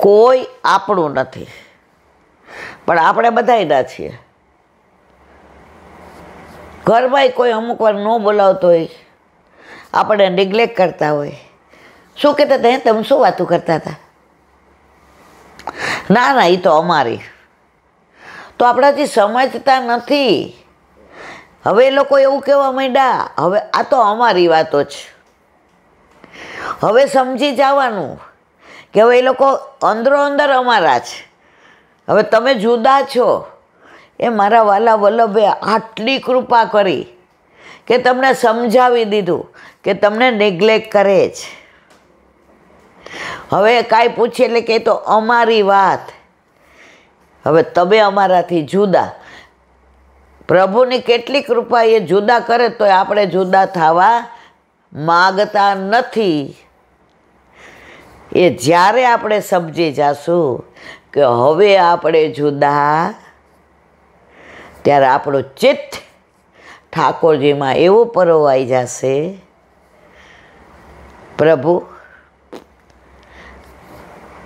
કોઈ આપણું નથી, પણ આપણે બધાયના છીએ. ઘરમાં કોઈ અમુક વાર ન બોલાવતો હોય, આપણે નેગ્લેક્ટ કરતા હોય. શું કહેતા હતા? તમે શું વાતું કરતા હતા? ના ના, એ તો અમારી. તો આપણાથી સમજતા નથી. હવે એ લોકો એવું કહેવા માંડ્યા, હવે આ તો અમારી વાતો છે. હવે સમજી જવાનું કે હવે એ લોકો અંદરો અંદર અમારા છે. હવે તમે જુદા છો. એ મારા વાલા વલ્લભે આટલી કૃપા કરી કે તમને સમજાવી દીધું કે તમને નેગ્લેક્ટ કરે છે. હવે કાંઈ પૂછીએ એટલે કે તો અમારી વાત. હવે તમે અમારાથી જુદા. પ્રભુની કેટલી કૃપા, એ જુદા કરે તો આપણે જુદા થવા માગતા નથી. એ જ્યારે આપણે સમજી જશું કે હવે આપણે જુદા, ત્યારે આપણું ચિત્ત ઠાકોરજીમાં એવું પરોવાઈ જશે. પ્રભુ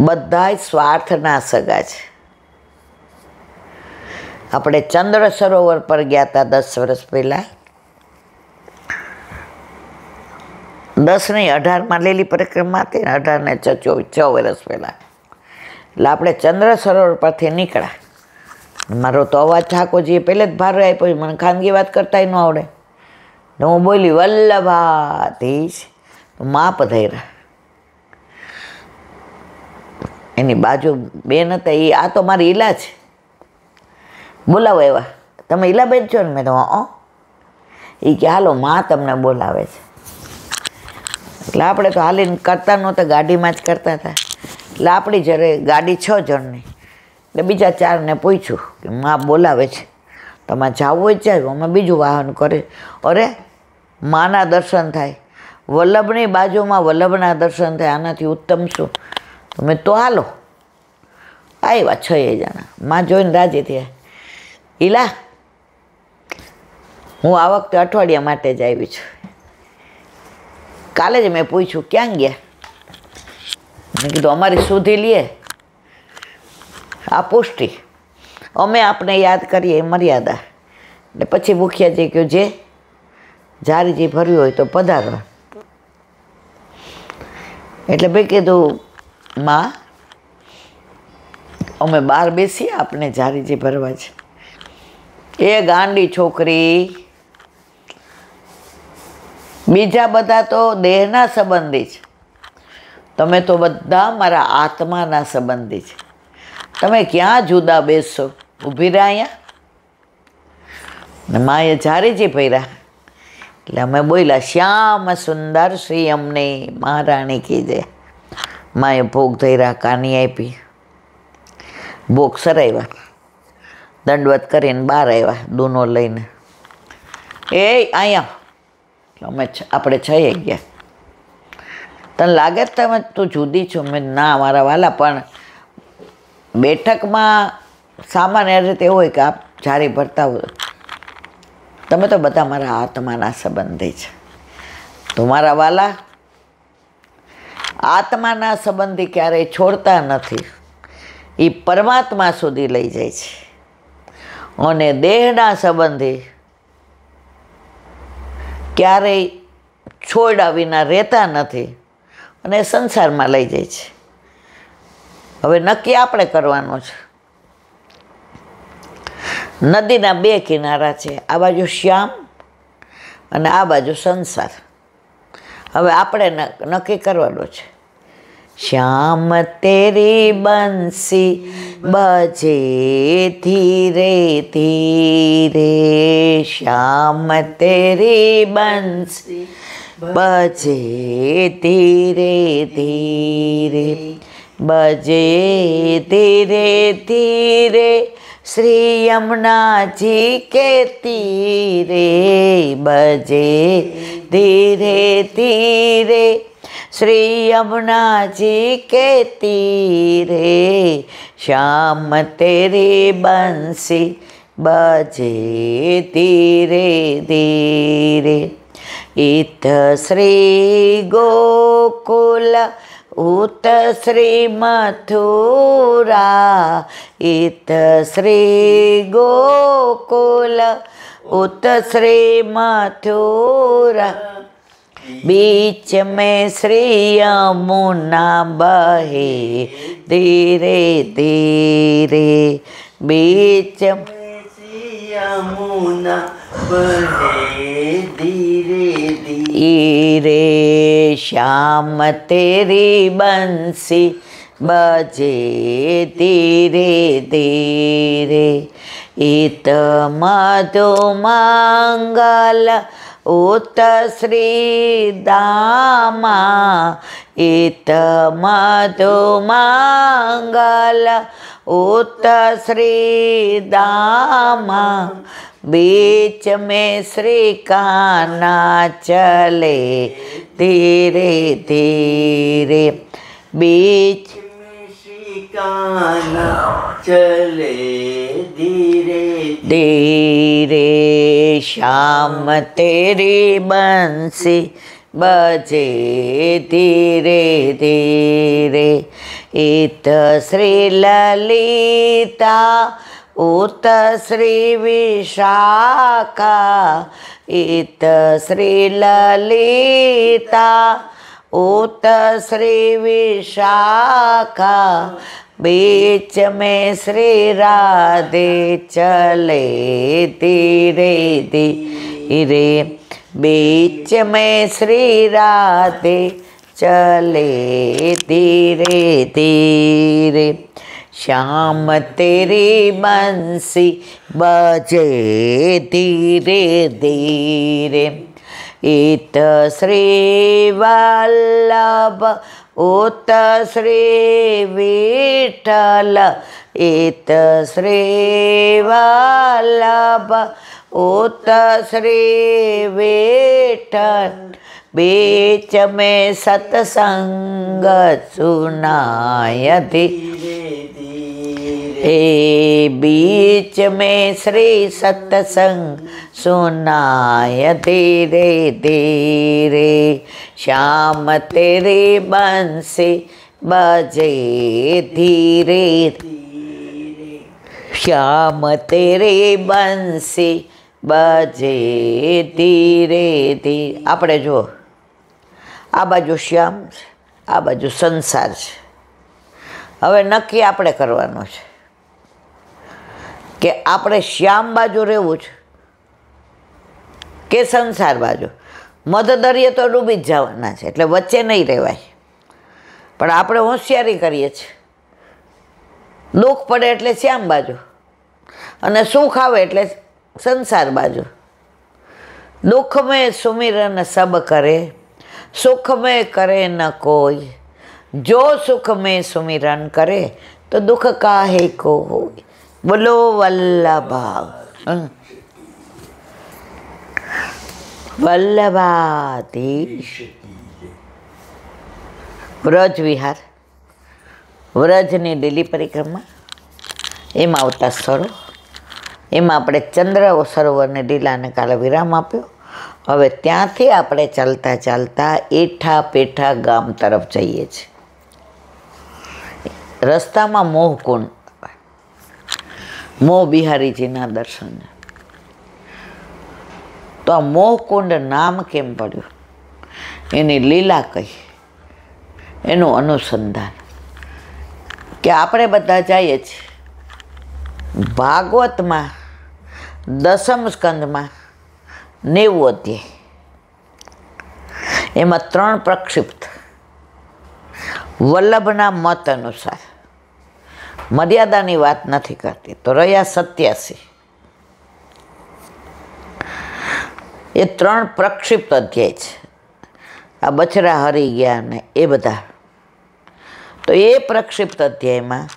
બધાય સ્વાર્થના સગા છે. આપણે ચંદ્ર સરોવર પર ગયા હતા 10 વર્ષ પહેલાં. 10 નહીં, 18માં લીલી પરિક્રમા હતી ને, 18 ને 6 વર્ષ પહેલાં. એટલે આપણે ચંદ્ર સરોવર પરથી નીકળ્યા. મારો તો અવાજ ઠાકોરજીએ પહેલે જ ભાર આપ્યો. મને ખાનગી વાત કરતાય ન આવડે. હું બોલી વલ્લભાધીશ, માપ ધર્યા. એની બાજુ બેન હતા, એ આ તો મારી ઈલા છે, બોલાવો એવા. તમે ઈલાબેન છો ને? મેં તો એ કે હાલો માં તમને બોલાવે છે. એટલે આપણે તો હાલીને કરતા નહોતા, ગાડીમાં જ કરતા હતા. એટલે આપણી જ્યારે ગાડી 6 જણની, એટલે બીજા 4ને પૂછ્યું કે માં બોલાવે છે, તમારે જવું હોય જાય. અમે બીજું વાહન કરે. અરે માના દર્શન થાય, વલ્લભની બાજુમાં વલ્લભના દર્શન થાય, આનાથી ઉત્તમ શું? તમે તો હાલો. આવ્યા 6 જણા. માં જોઈને રાજી થયા. ઈલા, હું આ વખતે અઠવાડિયા માટે જ આવી છું. કાલે જ મેં પૂછ્યું ક્યાં ગયા? મેં કીધું અમારી સુધી લઈએ આ પુષ્ટિ, અમે આપને યાદ કરીએ એ મર્યાદા. ને પછી મુખિયાજી કહ્યું જે જારીજી ભર્યું હોય તો પધારવા. એટલે મેં કીધું માં અમે બહાર બેસીએ, આપણે જારીજી ભરવા છે. એ ગાંડી છોકરી, બીજા બધા તો દેહના સંબંધી છે, તમે તો બધા મારા આત્માના સંબંધી છે. તમે ક્યાં જુદા બેસશો? ઊભી રહ્યા અહીંયા. ને માએ જારીજી ભર્યા. એટલે અમે બોલ્યા શ્યામ સુંદર શ્રી અમને મહારાણી કીજે. માએ ભોગ ધર્યા, કાની આપી, ભોગ સરાવ્યા, દંડવત કરીને બહાર આવ્યા દૂનો લઈને. એ અહીંયા અમે આપણે 6 ગયા. તને લાગે તમે તું જુદી છો? મેં ના મારા વાલા, પણ બેઠકમાં સામાન્ય રીતે એવું હોય કે આપ જારી ભરતા હોય. તમે તો બધા મારા આત્માના સંબંધી છે. તો મારા વાલા, આત્માના સંબંધી ક્યારેય છોડતા નથી, એ પરમાત્મા સુધી લઈ જાય છે. અને દેહના સંબંધી ક્યારેય છોડ્યા વિના રહેતા નથી અને સંસારમાં લઈ જાય છે. હવે નક્કી આપણે કરવાનું છે. નદીના 2 કિનારા છે, આ બાજુ શ્યામ અને આ બાજુ સંસાર. હવે આપણે નક્કી કરવાનું છે. શ્યામ તેરી બંસી બજે ધીરે ધીરે, શ્યામ તેરી બંસી બજે ધીરે ધીરે, બજે ધીરે ધીરે શ્રી યમુનાજી કે તીરે, બજે ધીરે ધીરે શ્રી યમુનાજી કે તીરે, શ્યામ તેરી બંસી બજે ધીરે ધીરે. ઇત શ્રી ગોકુલ ઉત શ્રી મથુરા इत श्री गोकुल उत श्री मथुरा बीच में श्री यमुना बहे धीरे धीरे बीच में श्री यमुना बहे धीरे धीरे श्याम तेरी बंसी बजे धीरे धीरे इत मधुमंगल उत श्री दामा इत मधुमंगल उत श्री दामा बीच में श्री कान्हा चले धीरे धीरे बीच में श्री कान्हा चले धीरे धीरे श्याम तेरी बंसी बजे धीरे धीरे इत श्री ललिता उत श्री विशाखा इत श्री ललिता उत श्री विशाखा बीच में श्री राधे चले धीरे धीरे बीच में श्री राधे चले धीरे धीरे श्याम तेरी बंसी बजे धीरे धीरे इत श्री वल्लभ उत श्री विठ्ठल इत श्री वल्लभ उत श्री विठ्ठल बीच में सत्संग सुनाय धीरे धीरे बीच में श्री सत्संग सुनाय धीरे धीरे श्याम तेरी बंसी बजे धीरे धीरे श्याम तेरी बंसी बजे धीरे धीरे આપણે જો આ બાજુ શ્યામ છે આ બાજુ સંસાર છે હવે નક્કી આપણે કરવાનું છે કે આપણે શ્યામ બાજુ રહેવું છે કે સંસાર બાજુ મધદરિયે તો ડૂબી જ જવાના છે એટલે વચ્ચે નહીં રહેવાય પણ આપણે હોશિયારી કરીએ છીએ દુઃખ પડે એટલે શ્યામ બાજુ અને સુખ આવે એટલે संसार बाजू दुख में सुमिरन सब करे सुख में करे न कोई जो सुख में सुमिरन करे तो दुख काहे को हो बोलो वल्लभा वल्लभाधीश व्रज विहार व्रजनी લીલી પરિક્રમા એમાં આવતા સ્થળો એમાં આપણે ચંદ્ર સરોવરની લીલાને કાલે વિરામ આપ્યો હવે ત્યાંથી આપણે ચાલતા ચાલતા એઠા પેઠા ગામ તરફ જઈએ છીએ રસ્તામાં મોહકુંડ મોહ બિહારીજીના દર્શન તો આ મોહકુંડ નામ કેમ પડ્યું એની લીલા કઈ એનું અનુસંધાન કે આપણે બધા જઈએ છીએ ભાગવતમાં દસમ સ્કંદમાં 90 અધ્યાય એમાં 3 પ્રક્ષિપ્ત વલ્લભના મત અનુસાર મર્યાદાની વાત નથી કરતી તો રહ્યા 87 એ 3 પ્રક્ષિપ્ત અધ્યાય છે આ બછરા હરી ગયા ને એ બધા તો એ પ્રક્ષિપ્ત અધ્યાયમાં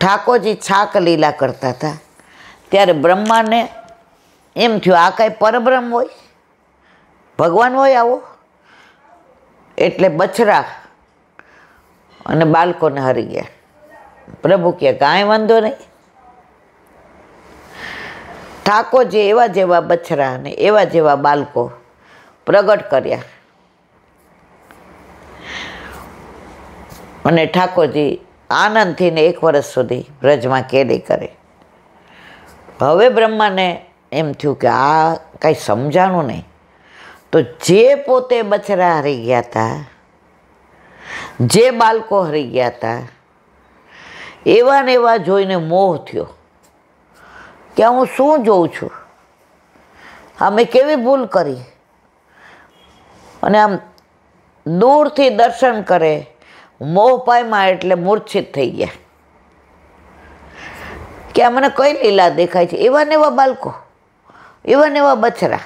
ઠાકોરજી છાક લીલા કરતા હતા ત્યારે બ્રહ્માને એમ થયું આ કાંઈ પરબ્રહ્મ હોય ભગવાન હોય આવો એટલે બછરા અને બાળકોને હરી ગયા પ્રભુ કે કાંઈ વાંધો નહીં ઠાકોરજી એવા જેવા બછરા અને એવા જેવા બાળકો પ્રગટ કર્યા અને ઠાકોરજી આનંદથી ને 1 વર્ષ સુધી વ્રજમાં કેદી કરે. હવે બ્રહ્માને એમ થયું કે આ કાંઈ સમજાણું નહીં. તો જે પોતે બછડા હરી ગયા હતા, જે બાળકો હરી ગયા હતા, એવા ને એવા જોઈને મોહ થયો કે હું શું જોઉં છું, આ મેં કેવી ભૂલ કરી. અને આમ દૂરથી દર્શન કરે, મોહ પામ્યા એટલે મૂર્છિત થઈ ગયા કે આ મને કઈ લીલા દેખાય છે. એવા ને એવા બાળકો, એવા ને એવા બછડા.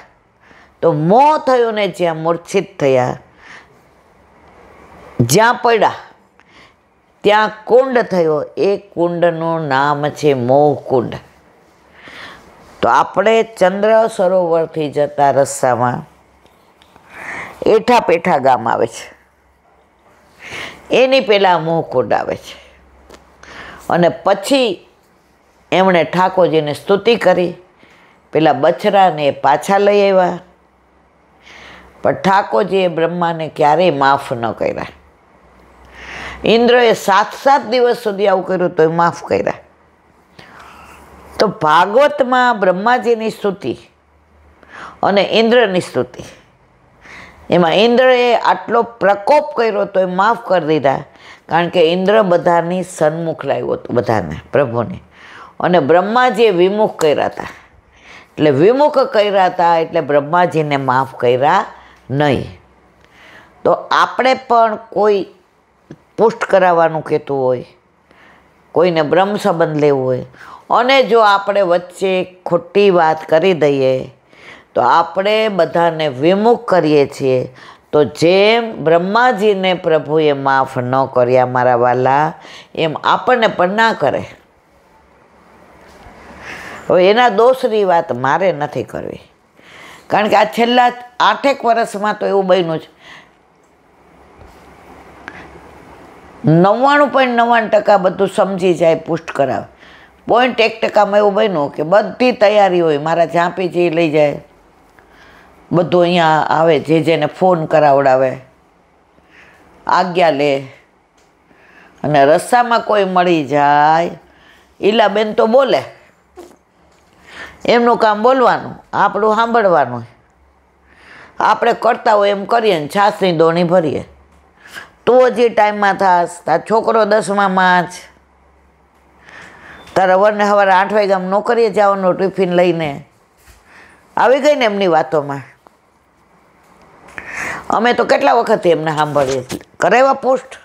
તો મોહ થયો ને જ્યાં મૂર્છિત થયા, જ્યાં પડ્યા ત્યાં કુંડ થયો. એ કુંડનું નામ છે મોહકુંડ. તો આપણે ચંદ્ર સરોવરથી જતા રસ્તામાં એઠા પેઠા ગામ આવે છે, એની પહેલાં મોહકુંડ આવે છે. અને પછી એમણે ઠાકોરજીને સ્તુતિ કરી, પેલા બછડાને પાછા લઈ આવ્યા. પણ ઠાકોરજીએ બ્રહ્માને ક્યારેય માફ ન કર્યા. ઇન્દ્રએ 7 દિવસ સુધી આવું કર્યું તો માફ કર્યા. તો ભાગવતમાં બ્રહ્માજીની સ્તુતિ અને ઇન્દ્રની સ્તુતિ, એમાં ઇન્દ્રએ આટલો પ્રકોપ કર્યો તો એ માફ કરી દીધા, કારણ કે ઇન્દ્ર બધાની સન્મુખ લાવ્યો હતો, બધાને, પ્રભુને. અને બ્રહ્માજીએ વિમુખ કર્યા હતા, એટલે વિમુખ કર્યા હતા એટલે બ્રહ્માજીને માફ કર્યા નહીં. તો આપણે પણ કોઈ પુષ્ટ કરાવવાનું કહેતું હોય, કોઈને બ્રહ્મ સંબંધ લેવું હોય, અને જો આપણે વચ્ચે ખોટી વાત કરી દઈએ તો આપણે બધાને વિમુખ કરીએ છીએ. તો જેમ બ્રહ્માજીને પ્રભુએ માફ ન કર્યા મારા વાલા, એમ આપણને પણ ના કરે. હવે એના દોષની વાત મારે નથી કરવી, કારણ કે આ છેલ્લા 8 વર્ષમાં તો એવું બન્યું છે. 99.99% બધું સમજી જાય, પુષ્ટ કરાવે. 0.1%માં એવું બન્યું કે બધી તૈયારી હોય, મારા ઝાંપીજી લઈ જાય, બધું અહીંયા આવે, જેને ફોન કરાવડાવે, આજ્ઞા લે, અને રસ્તામાં કોઈ મળી જાય, ઈલાબેન તો બોલે, એમનું કામ બોલવાનું, આપણું સાંભળવાનું. આપણે કરતા હોય એમ કરીએ ને છાસની દોણી ભરીએ. તું હજી ટાઈમમાં થાસ, તાર છોકરો 10માં જ, તારા વરને સવારે 8 વાગ્યામાં નોકરીએ જવાનું ટિફિન લઈને. આવી ગઈ ને એમની વાતોમાં. અમે તો કેટલા વખત એમને સાંભળીએ, કરાવ્યા પુષ્ટ.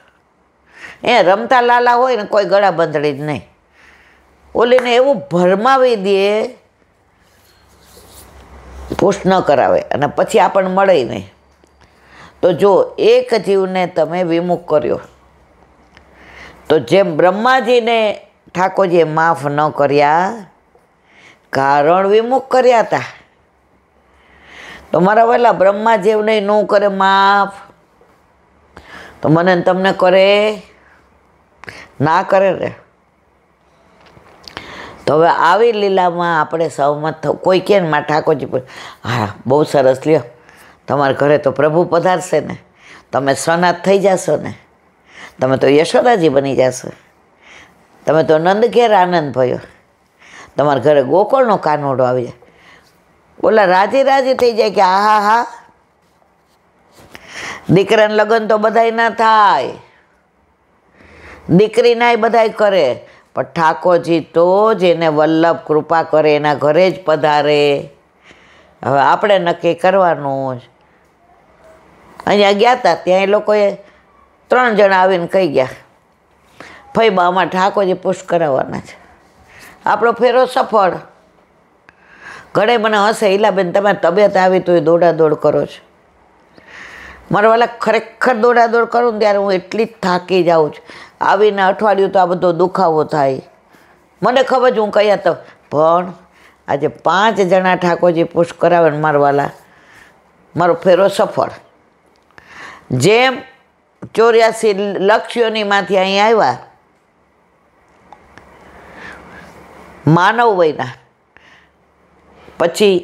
એ રમતા લાલા હોય ને કોઈ ગળા બંધડી જ નહીં, ઓલીને એવું ભરમાવી દે, પુષ્ટ ન કરાવે, અને પછી આપણને મળે નહીં. તો જો એક જીવને તમે વિમુખ કર્યો, તો જેમ બ્રહ્માજીને ઠાકોરજીએ માફ ન કર્યા, કારણ વિમુખ કર્યા હતા, તો મારા વહેલા બ્રહ્માજીને ન કરે માફ, તો મને તમને કરે ના કરે રે. તો હવે આવી લીલામાં આપણે સહમત થવું. કોઈ કે ને મારા ઠાકોરજી, હા બહુ સરસ, લ્યો તમારા ઘરે તો પ્રભુ પધારશે ને, તમે સનાથ થઈ જશો ને, તમે તો યશોદાજી બની જશો, તમે તો નંદ ઘેર આનંદ ભયો, તમારા ઘરે ગોકળનો કાનોડો આવી જાય. ઓલા રાજી રાજી થઈ જાય કે હા હા, દીકરાને લગ્ન તો બધાય ના થાય, દીકરીના બધાય કરે, પણ ઠાકોરજી તો જેને વલ્લભ કૃપા કરે એના ઘરે જ પધારે. હવે આપણે નક્કી કરવાનું જ. અહીંયા ગયા હતા, ત્યાં એ લોકોએ 3 જણા આવીને કહી ગયા, ફઈબા અમારે ઠાકોરજી પુષ્ટ કરાવવાના છે, આપણો ફેરો સફળ. ઘરે મને હશે, ઈલાબેન તમારી તબિયત આવી તો એ દોડાદોડ કરો છો. મારા વાલા ખરેખર દોડાદોડ કરું ને ત્યારે હું એટલી જ થાકી જાઉં છું. આવીને અઠવાડિયું તો આ બધો દુખાવો થાય, મને ખબર છે હું કયા તો, પણ આજે 5 જણા ઠાકોરજી પુષ્ટ કરાવે ને મારા વાલા, મારો ફેરો સફળ. જેમ 84 લક્ષયોનીમાંથી અહીં આવ્યા, માનવ વયના, પછી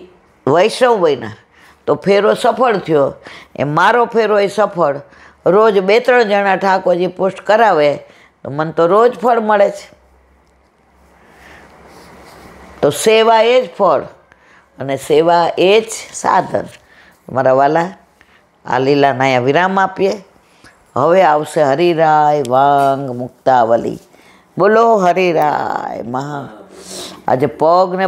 વૈષ્ણવ વયના, તો ફેરો સફળ થયો. એ મારો ફેરો એ સફળ, રોજ 2-3 જણા ઠાકોરજી પોસ્ટ કરાવે તો મને તો રોજ ફળ મળે છે. તો સેવા એ જ ફળ અને સેવા એ જ સાધન. મારા વાલા, આ લીલાના અહીંયા વિરામ આપીએ. હવે આવશે હરિરાય વાંગ મુક્તાવલી. બોલો હરિરાય મહા. આજે પગ ને